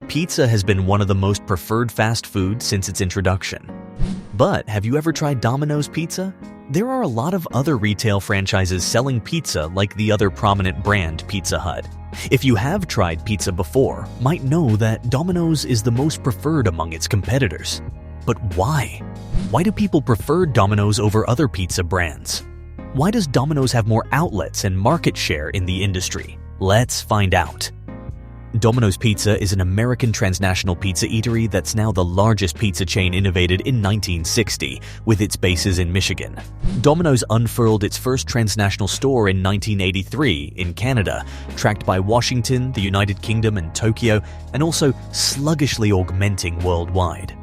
Pizza has been one of the most preferred fast food since its introduction. But have you ever tried Domino's pizza? There are a lot of other retail franchises selling pizza like the other prominent brand Pizza Hut. If you have tried pizza before, might know that Domino's is the most preferred among its competitors. But why? Why do people prefer Domino's over other pizza brands? Why does Domino's have more outlets and market share in the industry? Let's find out. Domino's Pizza is an American transnational pizza eatery that's now the largest pizza chain innovated in 1960, with its bases in Michigan. Domino's unfurled its first transnational store in 1983 in Canada, tracked by Washington, the United Kingdom, and Tokyo, and also sluggishly augmenting worldwide.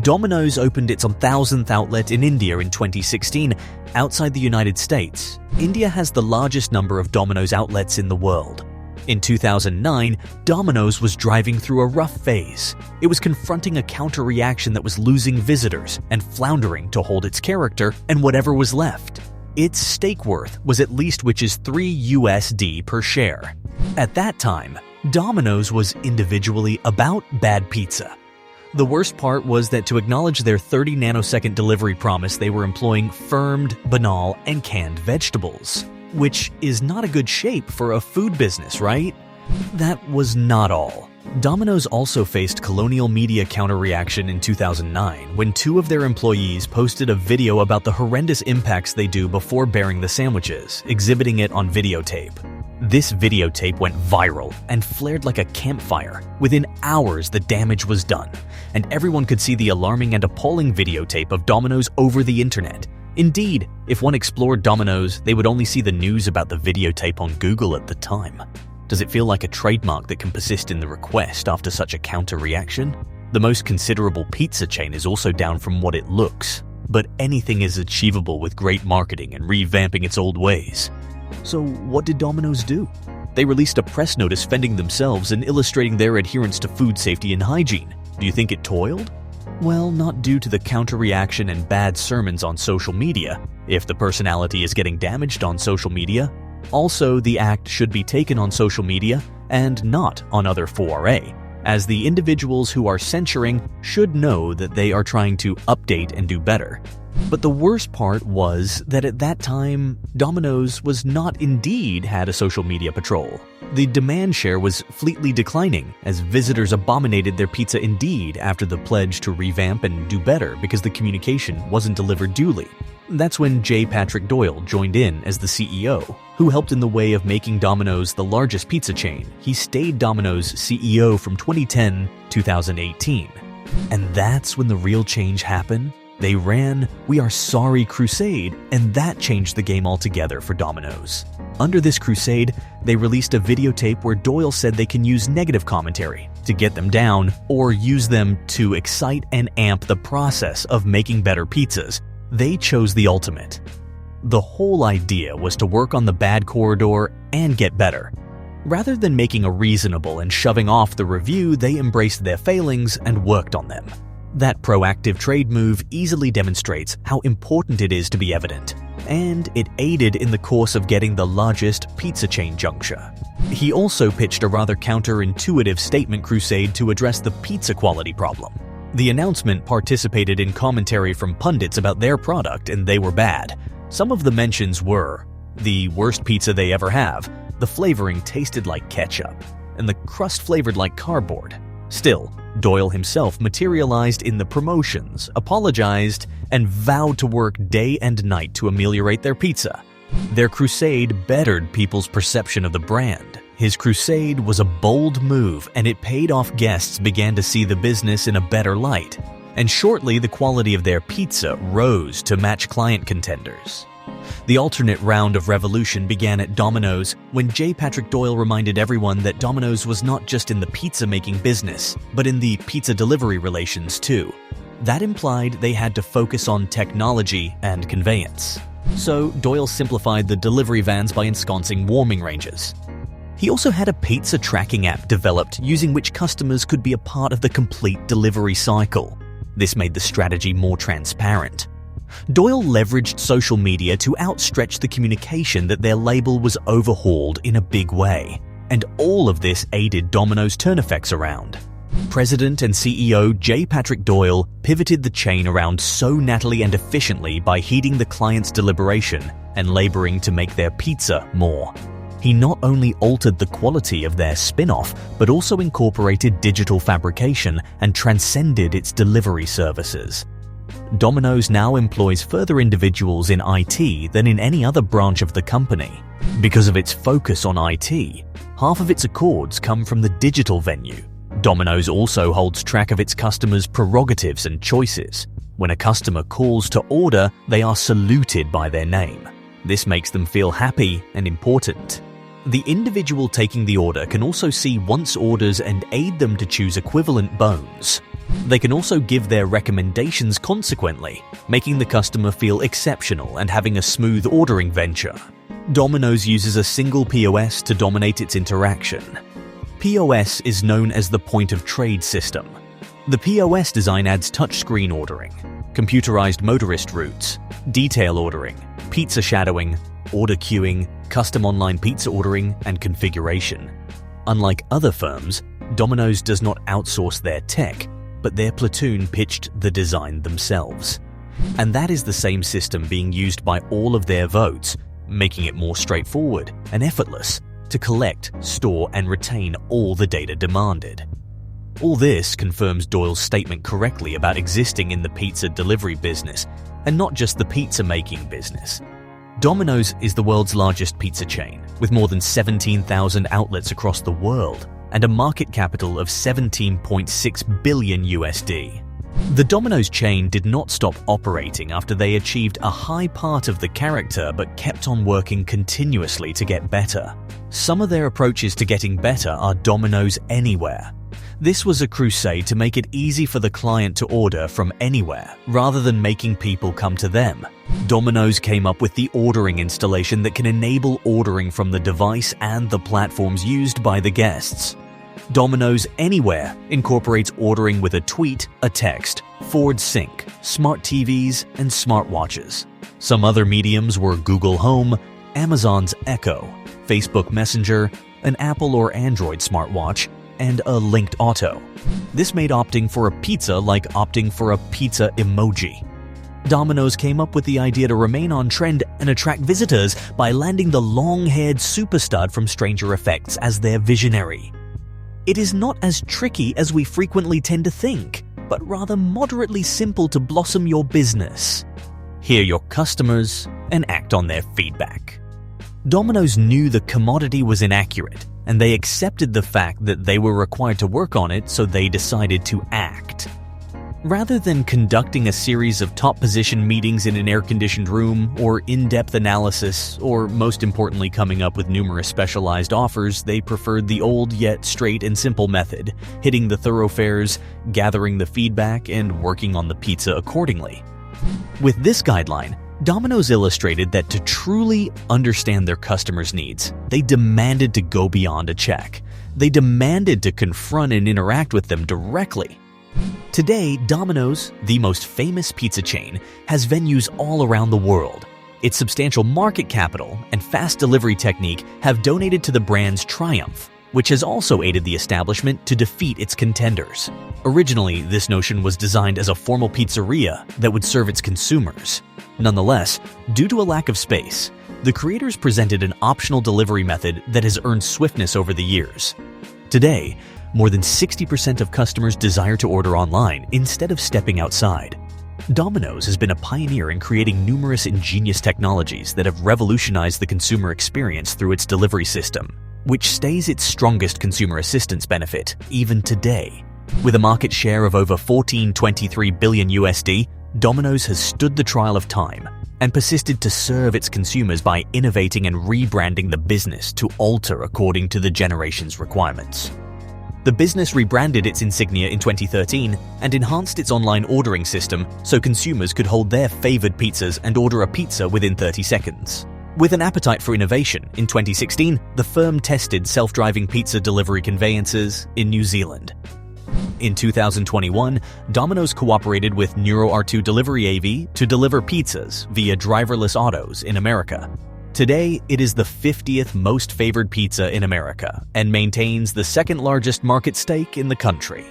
Domino's opened its 1,000th outlet in India in 2016. Outside the United States, India has the largest number of Domino's outlets in the world. In 2009, Domino's was driving through a rough phase. It was confronting a counter-reaction that was losing visitors and floundering to hold its character and whatever was left. Its stake worth was at least which is $3 per share. At that time, Domino's was individually about bad pizza. The worst part was that to acknowledge their 30 nanosecond delivery promise, they were employing firmed, banal, and canned vegetables. Which is not a good shape for a food business, right? That was not all. Domino's also faced colonial media counter-reaction in 2009 when two of their employees posted a video about the horrendous impacts they do before bearing the sandwiches, exhibiting it on videotape. This videotape went viral and flared like a campfire. Within hours, the damage was done, and everyone could see the alarming and appalling videotape of Domino's over the internet. Indeed, if one explored Domino's, they would only see the news about the videotape on Google at the time. Does it feel like a trademark that can persist in the request after such a counter-reaction? The most considerable pizza chain is also down from what it looks, but anything is achievable with great marketing and revamping its old ways. So what did Domino's do? They released a press notice fending themselves and illustrating their adherence to food safety and hygiene. Do you think it toiled? Well, not due to the counter-reaction and bad sermons on social media, if the personality is getting damaged on social media. Also, the act should be taken on social media and not on other 4A, as the individuals who are censuring should know that they are trying to update and do better. But the worst part was that at that time, Domino's was not indeed had a social media patrol. The demand share was fleetly declining as visitors abominated their pizza indeed after the pledge to revamp and do better because the communication wasn't delivered duly. That's when J. Patrick Doyle joined in as the CEO, who helped in the way of making Domino's the largest pizza chain. He stayed Domino's CEO from 2010 to 2018. And that's when the real change happened. They ran "We Are Sorry" crusade, and that changed the game altogether for Domino's. Under this crusade, they released a videotape where Doyle said they can use negative commentary to get them down or use them to excite and amp the process of making better pizzas. They chose the ultimate. The whole idea was to work on the bad corridor and get better. Rather than making a reasonable and shoving off the review, they embraced their failings and worked on them. That proactive trade move easily demonstrates how important it is to be evident, and it aided in the course of getting the largest pizza chain juncture. He also pitched a rather counterintuitive statement crusade to address the pizza quality problem. The announcement participated in commentary from pundits about their product and they were bad. Some of the mentions were the worst pizza they ever have, the flavoring tasted like ketchup, and the crust flavored like cardboard. Still, Doyle himself materialized in the promotions, apologized, and vowed to work day and night to ameliorate their pizza. Their crusade bettered people's perception of the brand. His crusade was a bold move, and it paid off. Guests began to see the business in a better light, and shortly the quality of their pizza rose to match client contenders. The alternate round of revolution began at Domino's when J. Patrick Doyle reminded everyone that Domino's was not just in the pizza-making business, but in the pizza delivery relations too. That implied they had to focus on technology and conveyance. So Doyle simplified the delivery vans by ensconcing warming ranges. He also had a pizza tracking app developed using which customers could be a part of the complete delivery cycle. This made the strategy more transparent. Doyle leveraged social media to outstretch the communication that their label was overhauled in a big way, and all of this aided Domino's turn effects around. President and CEO J. Patrick Doyle pivoted the chain around so nattily and efficiently by heeding the client's deliberation and laboring to make their pizza more. He not only altered the quality of their spin-off, but also incorporated digital fabrication and transcended its delivery services. Domino's now employs further individuals in IT than in any other branch of the company. Because of its focus on IT, half of its accords come from the digital venue. Domino's also holds track of its customers' prerogatives and choices. When a customer calls to order, they are saluted by their name. This makes them feel happy and important. The individual taking the order can also see once orders and aid them to choose equivalent bones. They can also give their recommendations consequently, making the customer feel exceptional and having a smooth ordering venture. Domino's uses a single POS to dominate its interaction. POS is known as the point of trade system. The POS design adds touchscreen ordering, computerized motorist routes, detail ordering, pizza shadowing, order queuing, custom online pizza ordering, and configuration. Unlike other firms, Domino's does not outsource their tech, but their platoon pitched the design themselves. And that is the same system being used by all of their votes, making it more straightforward and effortless to collect, store, and retain all the data demanded. All this confirms Doyle's statement correctly about existing in the pizza delivery business, and not just the pizza-making business. Domino's is the world's largest pizza chain, with more than 17,000 outlets across the world and a market capital of $17.6 billion USD. The Domino's chain did not stop operating after they achieved a high part of the character but kept on working continuously to get better. Some of their approaches to getting better are Domino's Anywhere. This was a crusade to make it easy for the client to order from anywhere, rather than making people come to them. Domino's came up with the ordering installation that can enable ordering from the device and the platforms used by the guests. Domino's Anywhere incorporates ordering with a tweet, a text, forward sync, smart TVs, and smartwatches. Some other mediums were Google Home, Amazon's Echo, Facebook Messenger, an Apple or Android smartwatch, and a linked auto. This made opting for a pizza like opting for a pizza emoji. Domino's came up with the idea to remain on trend and attract visitors by landing the long-haired superstud from Stranger Effects as their visionary. It is not as tricky as we frequently tend to think, but rather moderately simple to blossom your business. Hear your customers and act on their feedback. Domino's knew the commodity was inaccurate, and they accepted the fact that they were required to work on it, so they decided to act. Rather than conducting a series of top-position meetings in an air-conditioned room, or in-depth analysis, or most importantly coming up with numerous specialized offers, they preferred the old yet straight and simple method, hitting the thoroughfares, gathering the feedback, and working on the pizza accordingly. With this guideline, Domino's illustrated that to truly understand their customers' needs, they demanded to go beyond a check. They demanded to confront and interact with them directly. Today, Domino's, the most famous pizza chain, has venues all around the world. Its substantial market capital and fast delivery technique have donated to the brand's triumph, which has also aided the establishment to defeat its contenders. Originally, this notion was designed as a formal pizzeria that would serve its consumers. Nonetheless, due to a lack of space, the creators presented an optional delivery method that has earned swiftness over the years. Today, more than 60% of customers desire to order online instead of stepping outside. Domino's has been a pioneer in creating numerous ingenious technologies that have revolutionized the consumer experience through its delivery system, which stays its strongest consumer assistance benefit even today. With a market share of over $14.23 billion USD, Domino's has stood the trial of time and persisted to serve its consumers by innovating and rebranding the business to alter according to the generation's requirements. The business rebranded its insignia in 2013 and enhanced its online ordering system so consumers could hold their favored pizzas and order a pizza within 30 seconds. With an appetite for innovation, in 2016, the firm tested self-driving pizza delivery conveyances in New Zealand. In 2021, Domino's cooperated with NeuroR2 Delivery AV to deliver pizzas via driverless autos in America. Today, it is the 50th most favored pizza in America and maintains the second largest market stake in the country.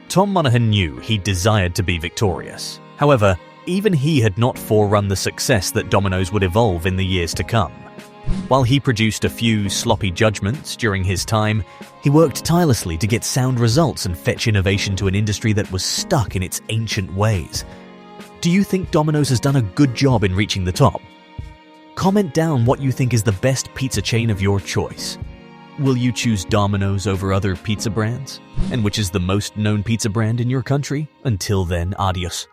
Tom Monaghan knew he desired to be victorious. However, even he had not forerun the success that Domino's would evolve in the years to come. While he produced a few sloppy judgments during his time, he worked tirelessly to get sound results and fetch innovation to an industry that was stuck in its ancient ways. Do you think Domino's has done a good job in reaching the top? Comment down what you think is the best pizza chain of your choice. Will you choose Domino's over other pizza brands? And which is the most known pizza brand in your country? Until then, adios.